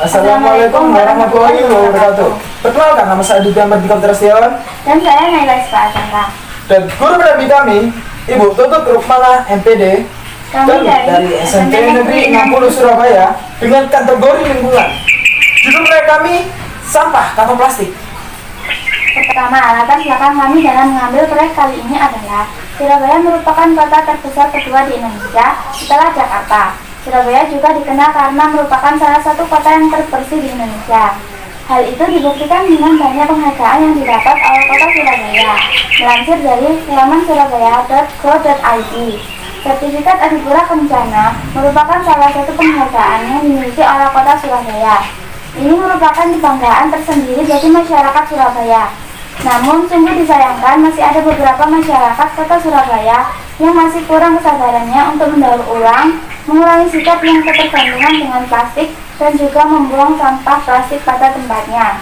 Assalamualaikum warahmatullahi wabarakatuh. Perkenalkan, nama saya Dudi Ahmad Dika Setiawan. Dan saya Naila Isfa. Dan guru pendamping kami, Ibu Tutut Rukmana MPD. Kami dari SMP Negeri 60 Surabaya dengan kategori lingkungan. Judul proyek kami, sampah kantong plastik. Pertama, latar belakang kami dalam mengambil proyek kali ini adalah Surabaya merupakan kota terbesar kedua di Indonesia setelah Jakarta. Surabaya juga dikenal karena merupakan salah satu kota yang terbersih di Indonesia. Hal itu dibuktikan dengan banyak penghargaan yang didapat oleh kota Surabaya. Melansir dari laman surabaya.go.id, sertifikat Adipura Kencana merupakan salah satu penghargaan yang dimiliki oleh kota Surabaya. Ini merupakan kebanggaan tersendiri bagi masyarakat Surabaya. Namun, sungguh disayangkan masih ada beberapa masyarakat kota Surabaya yang masih kurang kesadarannya untuk mendaur ulang, mengurangi sikap yang ketergantungan dengan plastik, dan juga membuang sampah plastik pada tempatnya.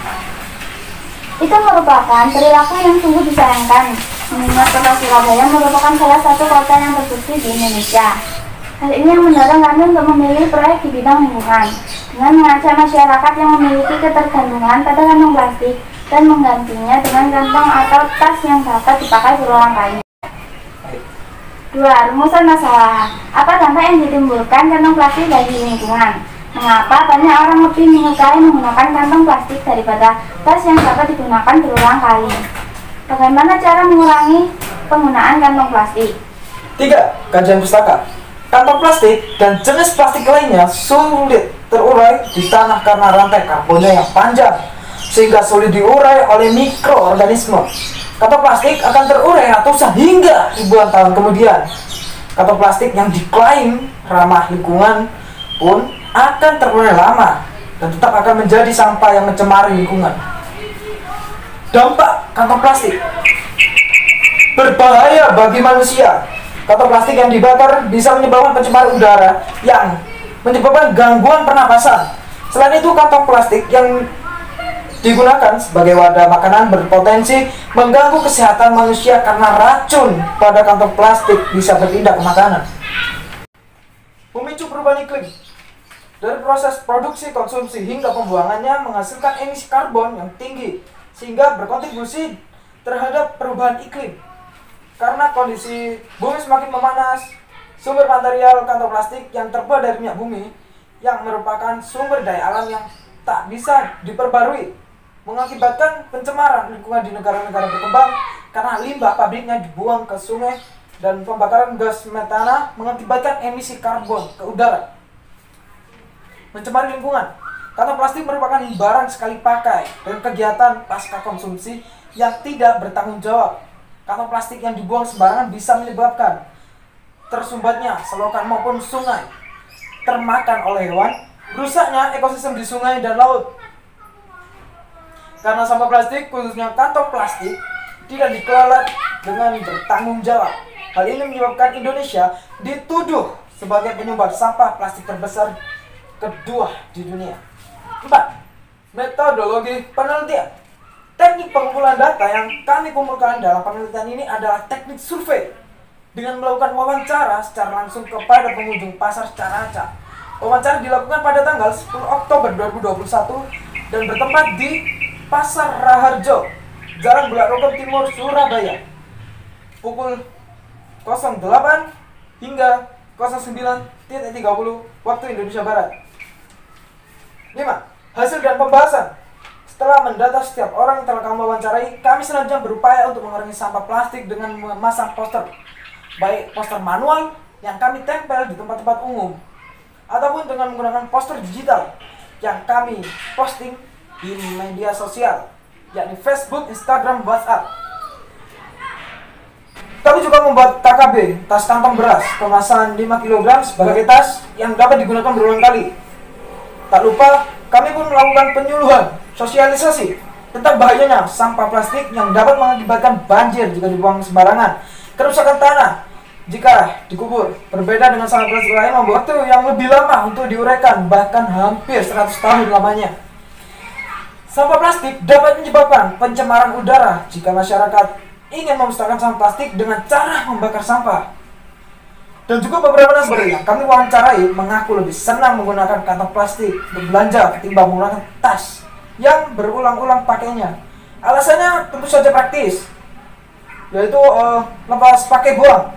Itu merupakan perilaku yang sungguh disayangkan, mengingat kota Surabaya merupakan salah satu kota yang terbersih di Indonesia. Hal ini yang mendorong kami untuk memilih proyek di bidang lingkungan, dengan mengajak masyarakat yang memiliki ketergantungan pada kantong plastik dan menggantinya dengan kantong atau tas yang dapat dipakai berulang kali. 2. Rumusan masalah. Apa dampak yang ditimbulkan kantong plastik bagi lingkungan? Mengapa banyak orang lebih menyukai menggunakan kantong plastik daripada tas yang dapat digunakan berulang kali? Bagaimana cara mengurangi penggunaan kantong plastik? 3. Kajian pustaka. Kantong plastik dan jenis plastik lainnya sulit terurai di tanah karena rantai karbonnya yang panjang, sehingga sulit diurai oleh mikroorganisme. Kantong plastik akan terurai ratusan hingga ribuan tahun kemudian. Kantong plastik yang diklaim ramah lingkungan pun akan terurai lama dan tetap akan menjadi sampah yang mencemari lingkungan. Dampak kantong plastik berbahaya bagi manusia. Kantong plastik yang dibakar bisa menyebabkan pencemaran udara yang menyebabkan gangguan pernapasan. Selain itu, kantong plastik yang digunakan sebagai wadah makanan berpotensi mengganggu kesehatan manusia karena racun pada kantong plastik bisa bertindak ke makanan. Pemicu perubahan iklim. Dari proses produksi, konsumsi, hingga pembuangannya menghasilkan emisi karbon yang tinggi, sehingga berkontribusi terhadap perubahan iklim. Karena kondisi bumi semakin memanas, sumber material kantong plastik yang terbuat dari minyak bumi, yang merupakan sumber daya alam yang tak bisa diperbarui, mengakibatkan pencemaran lingkungan di negara-negara berkembang karena limbah pabriknya dibuang ke sungai dan pembakaran gas metana mengakibatkan emisi karbon ke udara. Mencemari lingkungan. Kantong plastik merupakan barang sekali pakai dan kegiatan pasca konsumsi yang tidak bertanggung jawab. Kantong plastik yang dibuang sembarangan bisa menyebabkan tersumbatnya selokan maupun sungai, termakan oleh hewan, rusaknya ekosistem di sungai dan laut. Karena sampah plastik, khususnya kantong plastik, tidak dikelola dengan bertanggung jawab. Hal ini menyebabkan Indonesia dituduh sebagai penyumbang sampah plastik terbesar kedua di dunia. 4. Metodologi penelitian. Teknik pengumpulan data yang kami kumpulkan dalam penelitian ini adalah teknik survei dengan melakukan wawancara secara langsung kepada pengunjung pasar secara acak. Wawancara dilakukan pada tanggal 10 Oktober 2021 dan bertempat di Pasar Raharjo, Jalan Bulak Rokok Timur, Surabaya, pukul 08 hingga 09.30 waktu Indonesia Barat. 5. Hasil dan pembahasan. Setelah mendata setiap orang yang telah kami wawancarai, kami selanjutnya berupaya untuk mengurangi sampah plastik dengan memasang poster, baik poster manual yang kami tempel di tempat-tempat umum, ataupun dengan menggunakan poster digital yang kami posting di media sosial, yakni Facebook, Instagram, WhatsApp. Kami juga membuat KKB, tas kantong beras, kemasan 5 kg sebagai tas yang dapat digunakan berulang kali. Tak lupa, kami pun melakukan penyuluhan, sosialisasi tentang bahayanya sampah plastik yang dapat mengakibatkan banjir jika dibuang sembarangan, kerusakan tanah jika dikubur. Berbeda dengan sampah plastik lain, membuat waktu yang lebih lama untuk diuraikan, bahkan hampir 100 tahun lamanya. Sampah plastik dapat menyebabkan pencemaran udara jika masyarakat ingin memusnahkan sampah plastik dengan cara membakar sampah. Dan juga beberapa narasumber yang kami wawancarai mengaku lebih senang menggunakan kantong plastik untuk belanja ketimbang menggunakan tas yang berulang-ulang pakainya. Alasannya tentu saja praktis, yaitu lepas pakai buang.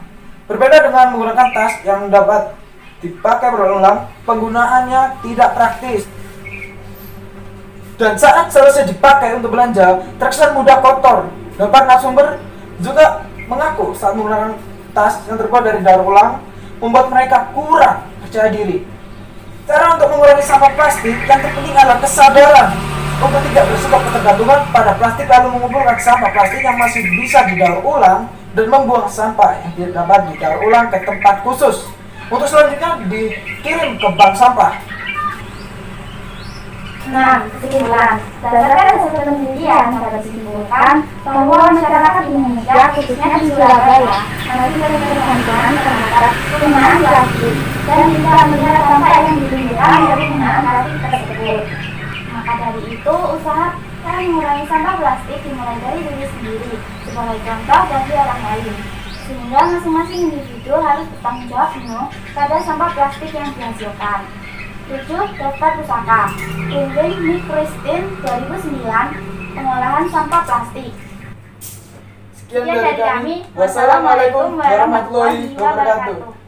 Berbeda dengan menggunakan tas yang dapat dipakai berulang-ulang, penggunaannya tidak praktis. Dan saat selesai dipakai untuk belanja, terkesan mudah kotor. Dapat narasumber juga mengaku saat menggunakan tas yang terbuat dari daur ulang membuat mereka kurang percaya diri. Cara untuk mengurangi sampah plastik yang terpenting adalah kesadaran untuk tidak bersifat ketergantungan pada plastik, lalu mengumpulkan sampah plastik yang masih bisa didaur ulang dan membuang sampah yang tidak dapat didaur ulang ke tempat khusus untuk selanjutnya dikirim ke bank sampah. Nah, kesimpulan. Berdasarkan hasil penelitian dapat disimpulkan bahwa masyarakat Indonesia, khususnya di Surabaya, masih berketergantungan terhadap penggunaan plastik dan tidak melihat sampah yang ditimbulkan dari penggunaan plastik tersebut. Maka dari itu, usaha mengurangi sampah plastik dimulai dari diri sendiri sebagai contoh bagi orang lain, sehingga masing-masing individu harus bertanggung jawab penuh pada sampah plastik yang dihasilkan. 7. Daftar pusaka Irwin Nick Christine 2009 Pengolahan sampah plastik. Sekian dari kami. Wassalamualaikum warahmatullahi wabarakatuh.